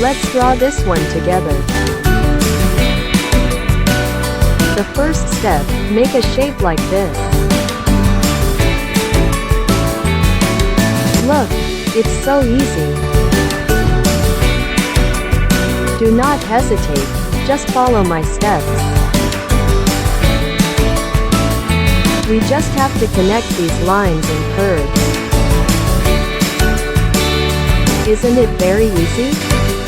Let's draw this one together. The first step, make a shape like this. Look, it's so easy. Do not hesitate, just follow my steps. We just have to connect these lines and curves. Isn't it very easy?